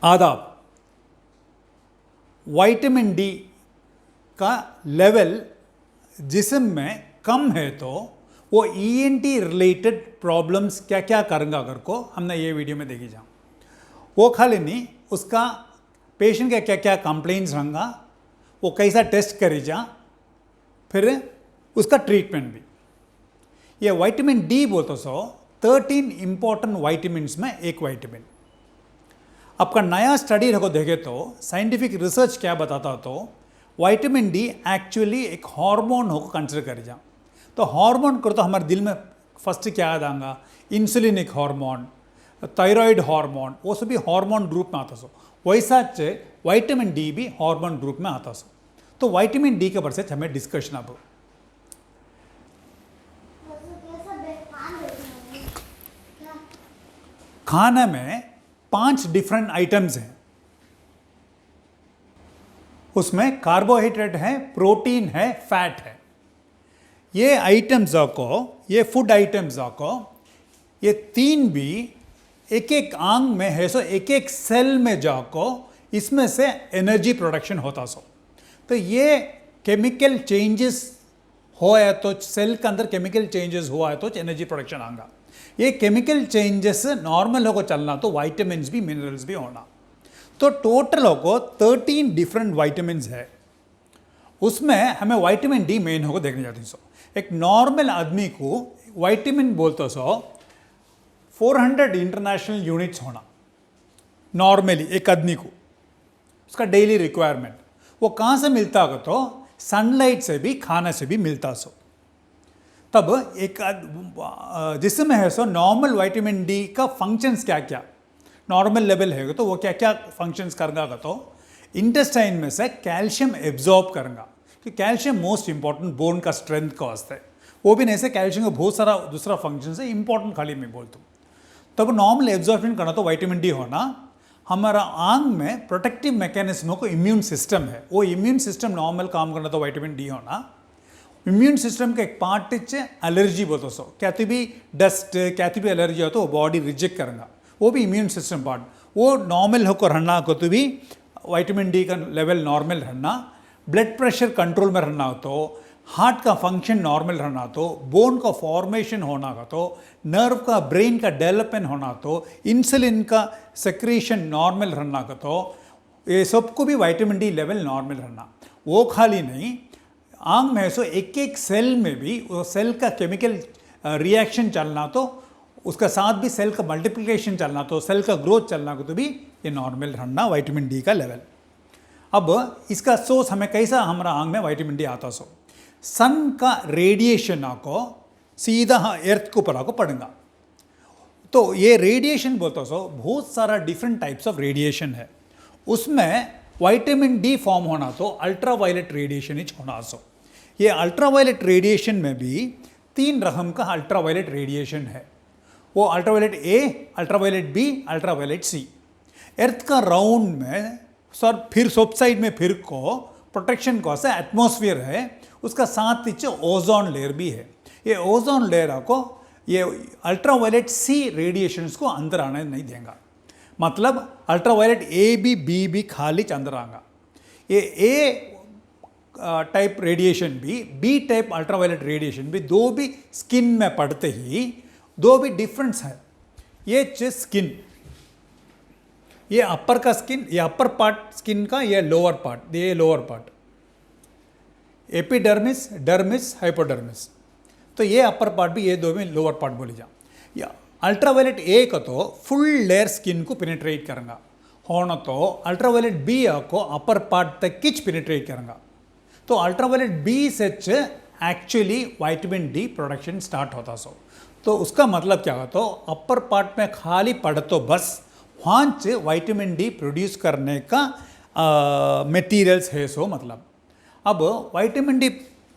आदाब। Vitamin D का level जिस्म में कम है तो वो ईएनटी रिलेटेड प्रॉब्लम्स क्या क्या करेंगे अगर को हमने ये वीडियो में देखी जा। वो खाली नहीं, उसका पेशेंट का क्या क्या कंप्लेंट्स रहेंगा, वो कैसा टेस्ट करी जा, फिर उसका ट्रीटमेंट भी। ये विटामिन डी बोलते सो 13 इंपॉर्टेंट विटामिन्स में एक विटामिन। आपका नया स्टडी को देखे तो साइंटिफिक रिसर्च क्या बताता तो विटामिन डी एक्चुअली एक हार्मोन हो कंसिडर कर जा। तो हार्मोन कर तो हमारे दिल में फर्स्ट क्या याद आएगा, इंसुलिन एक हार्मोन, थायराइड हार्मोन, वो सभी हार्मोन ग्रुप में आता सो। वैसा विटामिन डी भी हार्मोन ग्रुप में आता सो। तो विटामिन डी के बारे से हमें डिस्कशन अब खाने में 5 डिफरेंट आइटम्स हैं। उसमें कार्बोहाइड्रेट है, प्रोटीन है, फैट है। ये आइटम्स को, ये फूड आइटम्स को, ये तीन भी एक एक आंग में है सो एक एक सेल में जाको इसमें से एनर्जी प्रोडक्शन होता सो। तो ये केमिकल चेंजेस हो है तो सेल के अंदर केमिकल चेंजेस हुआ है तो एनर्जी प्रोडक्शन आएगा। ये केमिकल चेंजेस नॉर्मल होकर चलना तो विटामिन्स भी मिनरल्स भी होना। तो टोटल को 13 डिफरेंट विटामिन्स है। उसमें हमें विटामिन डी मेन होकर देखने जाती सो। एक नॉर्मल आदमी को विटामिन बोलते सो 400 इंटरनेशनल यूनिट्स होना नॉर्मली एक आदमी को, उसका डेली रिक्वायरमेंट। वो कहाँ से मिलता होगा तो सनलाइट से भी, खाने से भी मिलता सो। तब एक जिसमें है सो नॉर्मल विटामिन डी का फंक्शंस क्या क्या नॉर्मल लेवल है तो वो क्या क्या फंक्शंस करेगा तो इंटेस्टाइन में से कैल्शियम एब्जॉर्ब करेगा, कि कैल्शियम मोस्ट इंपॉर्टेंट बोन का स्ट्रेंथ का वास्ते। वो भी नहीं से कैल्शियम का बहुत सारा दूसरा फंक्शन है इंपॉर्टेंट, खाली मैं बोलता हूँ। तब नॉर्मल एब्जॉर्प्शन करना तो विटामिन डी होना। हमारा आंग में प्रोटेक्टिव मैकेनिज्म को इम्यून सिस्टम है, वो इम्यून सिस्टम नॉर्मल काम करना तो विटामिन डी होना। इम्यून सिस्टम का एक पार्ट एलर्जी बोलते सो, क्या भी डस्ट क्या भी एलर्जी हो तो वो बॉडी रिजेक्ट करेगा, वो भी इम्यून सिस्टम पार्ट। वो नॉर्मल होकर रहना को तो भी विटामिन डी का लेवल नॉर्मल रहना। ब्लड प्रेशर कंट्रोल में रहना हो तो, हार्ट का फंक्शन नॉर्मल रहना तो, बोन का फॉर्मेशन होना का तो, नर्व का ब्रेन का डेवलपमेंट होना तो, इंसुलिन का सेक्रेशन नॉर्मल रहना का तो, ये सबको भी विटामिन डी लेवल नॉर्मल रहना। वो खाली नहीं, आंग में सो एक एक सेल में भी वो सेल का केमिकल रिएक्शन चलना तो, उसका साथ भी सेल का मल्टीप्लिकेशन चलना तो, सेल का ग्रोथ चलना को तो भी ये नॉर्मल रहना विटामिन डी का लेवल। अब इसका सोर्स हमें कैसा हमारा आंग में विटामिन डी आता सो, सन का रेडिएशन आपको सीधा अर्थ के ऊपर आपको पड़ेगा। तो ये रेडिएशन बोलते सो बहुत सारा डिफरेंट टाइप्स ऑफ रेडिएशन है। उसमें विटामिन डी फॉर्म होना तो अल्ट्रावायलेट रेडिएशन ही होना सो। ये अल्ट्रावायलेट रेडिएशन में भी 3 रकम का अल्ट्रावायलेट रेडिएशन है। वो ultraviolet A, ultraviolet B, ultraviolet C. Earth का राउंड में सर फिर सब साइड में फिर को प्रोटेक्शन को से एटमॉस्फेयर है, उसका साथ नीचे ओजोन लेयर भी है। ये ओजोन लेयर को ये अल्ट्रावायलेट सी रेडिएशंस को अंदर आने नहीं देगा। मतलब अल्ट्रावायलेट ए भी बी भी खाली अंदर आएगा। ये ए टाइप रेडिएशन भी, बी टाइप अल्ट्रावायलेट रेडिएशन भी, दो भी स्किन में पड़ते ही दो भी डिफरेंस है। ये स्किन, ये अपर का स्किन, ये अपर पार्ट स्किन का, ये लोअर पार्ट, ये lower part, epidermis, dermis, hypodermis. तो ये अपर पार्ट भी, ये दो में लोअर पार्ट बोली जा। या अल्ट्रावायलेट ए का तो फुल लेयर स्किन को पेनिट्रेट करेंगे होना तो अल्ट्रावायलेट बी को अपर पार्ट तक किच पेनिट्रेट करेंगे। तो अल्ट्रावायलेट बी से actually vitamin D production start होता सो। तो उसका मतलब क्या होता तो अपर पार्ट में खाली पड़ तो बस वहाँ से विटामिन डी प्रोड्यूस करने का मटेरियल्स है सो। मतलब अब विटामिन डी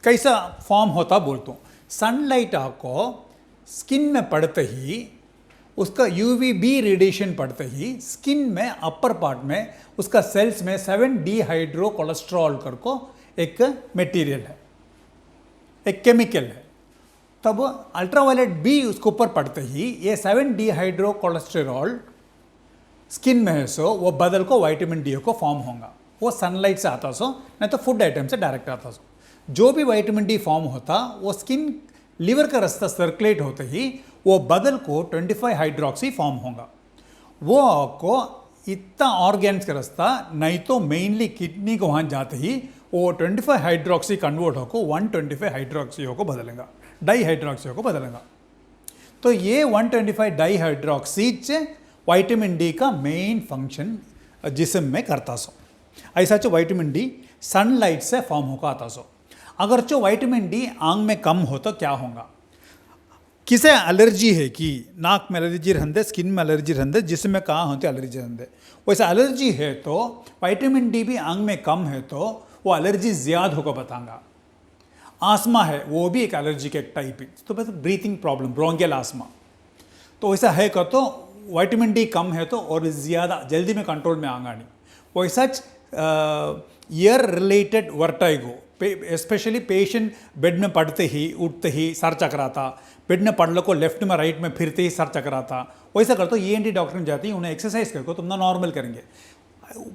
कैसा फॉर्म होता बोलता हूँ, सनलाइट आपको स्किन में पड़ते ही उसका यूवीबी रेडिएशन पड़ते ही स्किन में अपर पार्ट में उसका सेल्स में 7-डीहाइड्रो कोलेस्ट्रॉल करको एक मटेरियल है, एक केमिकल है। तब अल्ट्रावायलेट बी उसके ऊपर पड़ते ही ये 7-डीहाइड्रो कोलेस्ट्रॉल स्किन में है सो वो बदल को विटामिन डी को फॉर्म होगा, वो सनलाइट से आता सो, नहीं तो फूड आइटम से डायरेक्ट आता सो। जो भी विटामिन डी फॉर्म होता वो स्किन लीवर का रास्ता सर्कुलेट होते ही वो बदल को 25 हाइड्रोक्सी फॉर्म होगा। वो आपको इतना ऑर्गेन्स का रास्ता नहीं तो मेनली किडनी को वहाँ जाते ही वो 25 हाइड्रोक्सी कन्वर्ट होकर 125 हाइड्रोक्सी को बदलेगा, डाई हाइड्रोक्सी को बदलेगा। तो ये 125 डाई हाइड्रोक्सी विटामिन डी का मेन फंक्शन जिस्म में करता सो। ऐसा जो विटामिन डी सनलाइट से फॉर्म होकर आता सो। अगर जो विटामिन डी आंख में कम हो तो क्या होगा? किसे एलर्जी है कि नाक में एलर्जी रहते, स्किन में एलर्जी रहते, जिसम में कहाँ होते एलर्जी रहते, वैसा एलर्जी है तो विटामिन डी भी आंख में कम है तो वो एलर्जी ज़्यादा होकर बताऊंगा। आस्मा है वो भी एक एलर्जी का एक टाइप है, तो बस ब्रीथिंग प्रॉब्लम ब्रोंकियल आस्मा, तो वैसा है का तो विटामिन डी कम है तो और ज़्यादा जल्दी में कंट्रोल में आएगा नहीं। वैसा year related vertigo, especially patient bed में पड़ते ही उठते ही सर चकराता, बेड में पड़ने को लेफ्ट में राइट में फिरते ही सर चकराता, वैसा कर तो ENT डॉक्टर में जाती है, उन्हें एक्सरसाइज करके तुम ना नॉर्मल करेंगे,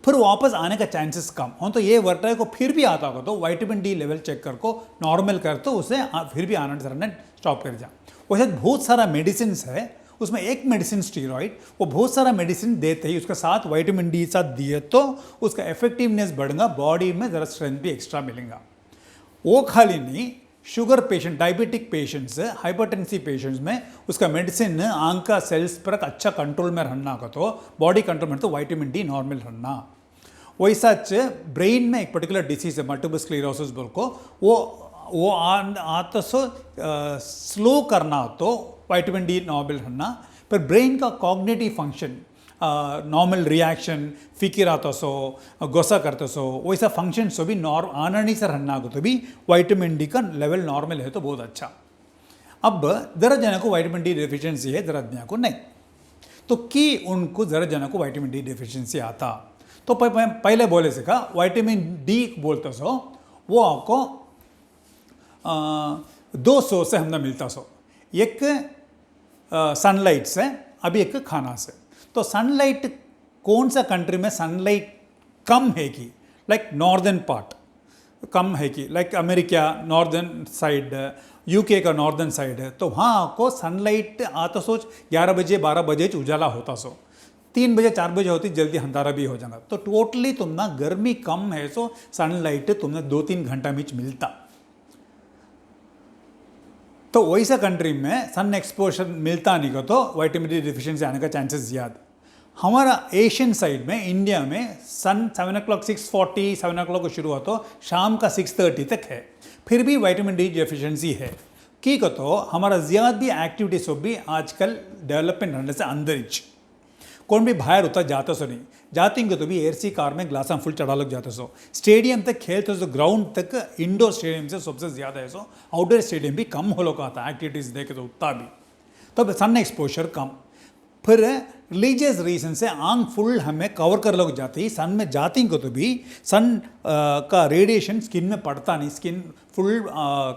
फिर वापस आने का चांसेस कम हो। तो ये वर्टाइगो फिर भी आता होगा तो विटामिन डी लेवल चेक कर को नॉर्मल कर तो उसे फिर भी आना सरने स्टॉप कर जा। वैसे बहुत सारा मेडिसिन है, उसमें एक मेडिसिन स्टीरॉइड, वो बहुत सारा मेडिसिन देते ही उसके साथ विटामिन डी साथ दिए तो उसका इफेक्टिवनेस बढ़ेगा, बॉडी में ज़रा स्ट्रेंथ भी एक्स्ट्रा मिलेगा। वो खाली नहीं, sugar patient, diabetic patients, hypertensive patients में उसका मेडिसिन आंख का सेल्स पर अच्छा कंट्रोल में रहना का तो बॉडी कंट्रोल में तो विटामिन डी नॉर्मल रहना। वैसा ब्रेन में एक पर्टिकुलर डिसीज है मल्टीपल स्क्लेरोसिस बोल को, वो आता सो स्लो करना तो विटामिन डी नॉर्मल रहना। पर ब्रेन का कॉग्निटिव फंक्शन नॉर्मल रिएक्शन, फिक्र आता सो, गुस्सा करते सो, वैसा फंक्शन सो भी आना नहीं से रहना को तो भी विटामिन डी का लेवल नॉर्मल है तो बहुत अच्छा। अब ज़रा जना को विटामिन डी डिफिशिएंसी है, ज़रा जना को नहीं, तो कि उनको ज़रा जना को विटामिन डी डिफिशिएंसी आता तो पहले बोले से का विटामिन डी बोलते सो वो आपको 2 सोर्स से हमने मिलता सो, एक सनलाइट से, अभी एक खाना से। तो सनलाइट कौन सा कंट्री में सनलाइट कम है कि लाइक नॉर्दर्न पार्ट कम है कि like America northern side, UK का नॉर्दर्न साइड है, तो वहाँ आपको सनलाइट आता सोच 11 बजे 12 बजे उजाला होता सो, 3 बजे 4 बजे होती जल्दी अंधारा भी हो जाएगा। तो टोटली तुम ना गर्मी कम है सो सनलाइट तुमने 2-3 घंटा में मिलता। तो वैसा कंट्री में सन एक्सपोजर मिलता नहीं को तो विटामिन डी डिफिशिएंसी आने का चांसेस ज़्यादा। हमारा एशियन साइड में इंडिया में सन 7 o'clock 6:40 7 o'clock को शुरू हुआ तो शाम का 6:30 तक है, फिर भी विटामिन डी डेफिशिएंसी है की को तो हमारा ज़्यादा एक्टिविटीज भी आजकल डेवलपमेंट रहने से अंदर ही कौन भी बाहर होता जाता सो नहीं, जातेंगे तो भी एयरसी कार में ग्लास फुल चढ़ा लोग जाते सो, स्टेडियम तक खेलते सो, ग्राउंड तक इंडोर स्टेडियम से सबसे ज़्यादा है सो, आउटडोर स्टेडियम भी कम हो लोग आता एक्टिविटीज़ देखे तो उतना भी, तो सन एक्सपोजर कम। फिर रिलीजियस रीजन से आंख फुल हमें कवर कर लोग जाते ही सन में जाती को तो भी सन का रेडिएशन स्किन में पड़ता नहीं, स्किन फुल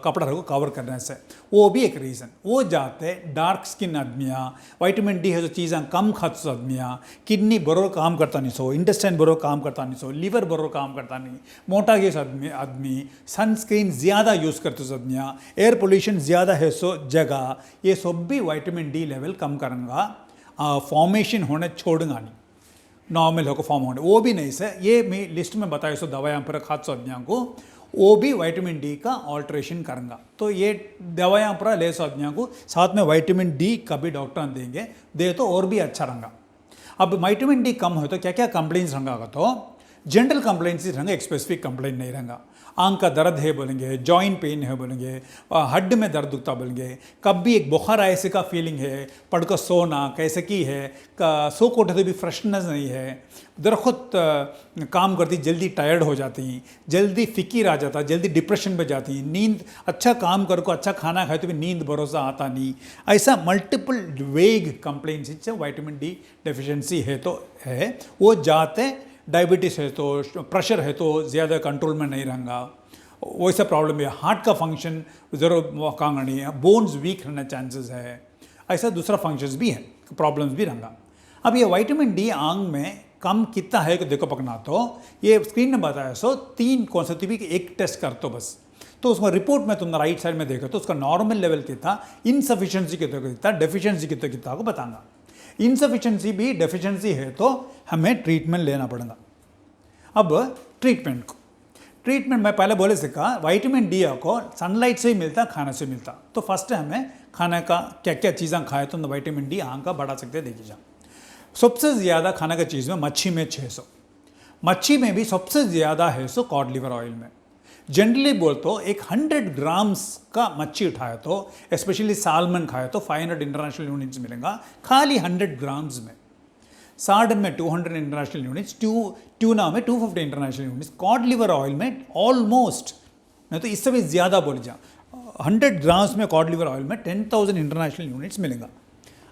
कपड़ा को कवर करने से, वो भी एक रीज़न। वो जाते डार्क स्किन आदमियाँ, विटामिन डी है जो चीज़ें कम खाते आदमियाँ, किडनी बरोबर काम करता नहीं सो, इंटेस्टाइन बरोबर काम करता नहीं सो, लीवर बरोबर काम करता नहीं, मोटा गेस आदमी सनस्क्रीन ज़्यादा यूज़ करते आदमियाँ, एयर पोल्यूशन ज़्यादा है सो जगह, ये सब भी विटामिन डी लेवल कम करेंगा, फॉर्मेशन होने छोड़ेगा नहीं, नॉर्मल होकर फॉर्म होने वो भी नहीं से। ये मैं लिस्ट में बताया सो दवाइयाँ पर खास आदमियों को वो भी विटामिन डी का ऑल्ट्रेशन करेंगा। तो ये दवाइयाँ पर ले सो आदमियों को साथ में विटामिन डी का भी डॉक्टर देंगे, दे तो और भी अच्छा रहेगा। अब विटामिन डी कम हो तो क्या क्या कंप्लेंट्स रहेंगा तो जनरल कंप्लेंट्स ही रहेंगे, एक स्पेसिफिक कंप्लेंट नहीं रहेगा। आंख का दर्द है बोलेंगे, जॉइंट पेन है बोलेंगे, हड्ड में दर्द दुखता बोलेंगे, कभी एक बुखार ऐसे का फीलिंग है, पढ़कर सोना कैसे की है, सो को उठे तो भी फ्रेशनेस नहीं है, दरख्त काम करती जल्दी टायर्ड हो जाती, जल्दी फिक्र आ जाता, जल्दी डिप्रेशन में जाती, नींद अच्छा काम कर को अच्छा खाना खाए तो भी नींद भरोसा आता नहीं, ऐसा मल्टीपल वेग कंप्लेंट्स विटामिन डी डेफिशिएंसी है तो है। वो जाते डायबिटीज़ है तो प्रेशर है तो ज़्यादा कंट्रोल में नहीं रहेगा, वैसा प्रॉब्लम है, हार्ट का फंक्शन ज़रूर काम नहीं है, बोन्स वीक रहने चांसेस है, ऐसा दूसरा फंक्शंस भी है, प्रॉब्लम्स भी रहेगा। अब ये विटामिन डी आंग में कम कितना है कि देखो पकना, तो ये स्क्रीन में बताया सो 3 कॉन्सेप्टिव की एक टेस्ट कर तो बस, तो उसमें रिपोर्ट में तुमने राइट साइड में देखो तो उसका नॉर्मल लेवल कितना, इनसफिशिएंसी कितना, डेफिशिएंसी कितना को बताऊंगा। इनसफिशिएंसी भी डेफिशिएंसी है तो हमें ट्रीटमेंट लेना पड़ेगा। अब ट्रीटमेंट मैं पहले बोले से कहा विटामिन डी को सनलाइट से ही मिलता, खाने से मिलता, तो फर्स्ट हमें खाने का क्या क्या चीज़ें खाए तो विटामिन डी आंख का बढ़ा सकते हैं। देखिए सबसे ज़्यादा खाने का चीज़ में मच्छी में 600, मच्छी में भी सबसे ज़्यादा है सो कॉड लिवर ऑयल में। जनरली बोल तो एक 100 ग्राम्स का मच्छी उठाए तो स्पेशली सालमन खाए तो 500 इंटरनेशनल यूनिट्स मिलेगा खाली 100 ग्राम्स में। सार्डन में 200 इंटरनेशनल यूनिट्स, ट्यूना में 250 international units, cod liver oil में ऑलमोस्ट, मैं तो इससे भी ज़्यादा बोल जाऊँ, 100 ग्राम्स में कॉड लिवर ऑयल में 10,000 इंटरनेशनल यूनिट्स मिलेगा।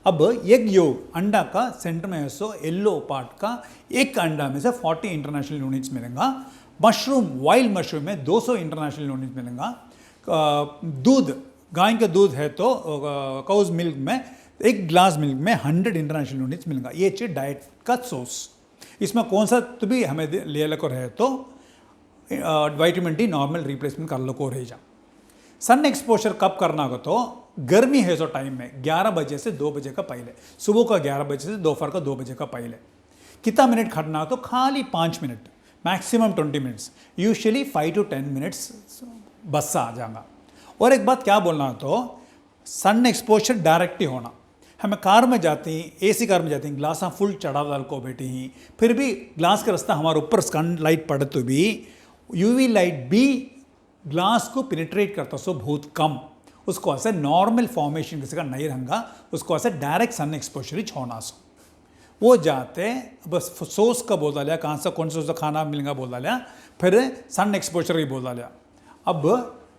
अब एग योग अंडा का सेंटर में है सो येलो पार्ट का एक अंडा में से 40 इंटरनेशनल यूनिट्स मिलेगा। मशरूम, वाइल्ड मशरूम में 200 इंटरनेशनल यूनिट्स मिलेगा। दूध, गाय का दूध है तो काउज मिल्क में एक ग्लास मिल्क में 100 इंटरनेशनल यूनिट्स मिलेगा। ये चाहिए डाइट का सोर्स। इसमें कौन सा तो भी हमें ले लो रहे तो विटामिन डी नॉर्मल रिप्लेसमेंट कर लो को रह जा। सन एक्सपोजर कब करना होगा तो गर्मी है सो टाइम में 11 बजे से 2 बजे का पहले, सुबह का 11 बजे से दोपहर का 2 बजे का पहले। कितना मिनट खड़ना हो तो खाली 5 minute, maximum 20 minutes, usually 5 to 10 minutes बस आ जाएगा। और एक बात क्या बोलना तो सन एक्सपोजर डायरेक्ट ही होना। हमें कार में जाते हैं, एसी कार में जाते हैं, ग्लास फुल चढ़ा डाल को बैठे ही, फिर भी ग्लास का रास्ता हमारे ऊपर सन लाइट पड़े तो भी यूवी लाइट भी ग्लास को पेनिट्रेट करता सो बहुत कम, उसको ऐसे नॉर्मल फॉर्मेशन किसी का नहीं रहेगा, उसको ऐसे डायरेक्ट सन एक्सपोजर ही छोड़ना सो वो जाते बस सोर्स का बोल डालिया, कहाँ से कौन सा खाना मिलेगा बोल डालिया, फिर सन एक्सपोजर ही बोल डालिया। अब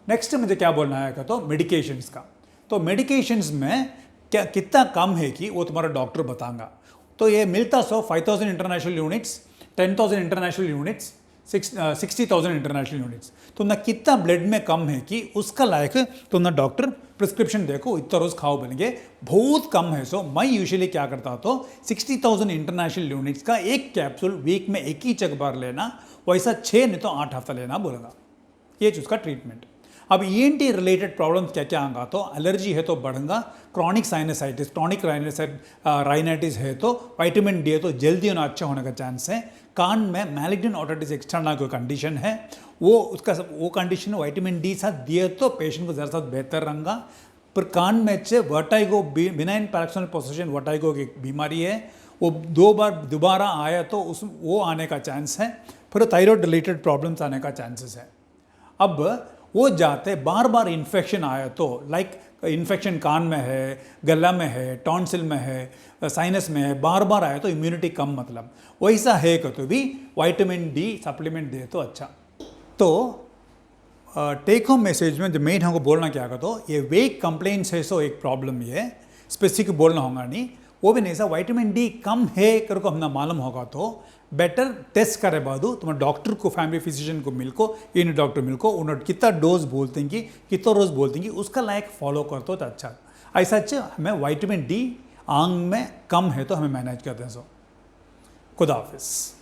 नेक्स्ट मुझे क्या बोलना है तो मेडिकेशंस का, तो मेडिकेशंस में क्या कितना कम है कि वो तुम्हारा डॉक्टर बताएगा। तो ये मिलता सो 5000 international units, 10,000 international units, 60,000 international units, तो ना कितना ब्लड में कम है कि उसका लायक तो ना डॉक्टर प्रिस्क्रिप्शन देखो इतना रोज़ खाओ बनेंगे, बहुत कम है। सो मैं यूजुअली क्या करता तो 60,000 इंटरनेशनल यूनिट्स का एक कैप्सूल वीक में एक ही जग बार लेना, वैसा 6 नहीं तो 8 हफ्ता लेना बोलेगा। ये उसका ट्रीटमेंट। अब ENT रिलेटेड प्रॉब्लम्स क्या क्या आएगा तो एलर्जी है तो बढ़ेगा, क्रॉनिक साइनसाइटिस, क्रॉनिक राइनाइटिस है तो विटामिन डी है तो जल्दी होना अच्छा होने का चांस है। कान में मैलिग्नेंट ऑटिटिस एक्सटर्ना कोई कंडीशन है, वो कंडीशन विटामिन डी साथ दिए तो पेशेंट को ज़रा सा बेहतर रहेगा। पर कान में से वर्टाइगो, बिनाइन पैराक्सिनल पोसेशन वर्टाइगो की बीमारी है, वो 2 बार दोबारा आया तो वो आने का चांस है। फिर थायराइड रिलेटेड प्रॉब्लम्स आने का चांसेस है। अब वो जाते बार बार इन्फेक्शन आया तो लाइक इन्फेक्शन कान में है, गला में है, टॉन्सिल में है, साइनस में है, बार बार आया तो इम्यूनिटी कम, मतलब वैसा है तो भी विटामिन डी सप्लीमेंट दे तो अच्छा। तो टेक होम मैसेज में जो मेन हमको बोलना क्या का तो ये वेक कंप्लेंट्स है सो एक प्रॉब्लम, ये स्पेसिफिक बोलना होगा नहीं, वो भी नहीं सा विटामिन डी कम है कर को हमने मालूम होगा तो बेटर टेस्ट करे बाद तुम्हारे डॉक्टर को, फैमिली फिजिशियन को मिलको, इन डॉक्टर मिलको, उन्होंने कितना डोज बोलते हैं कि कितना रोज़ बोलते हैं कि उसका लायक फॉलो करते हो तो अच्छा। ऐसा अच्छा हमें विटामिन डी आंग में कम है तो हमें मैनेज करते हैं। सो खुदा हाफिज़।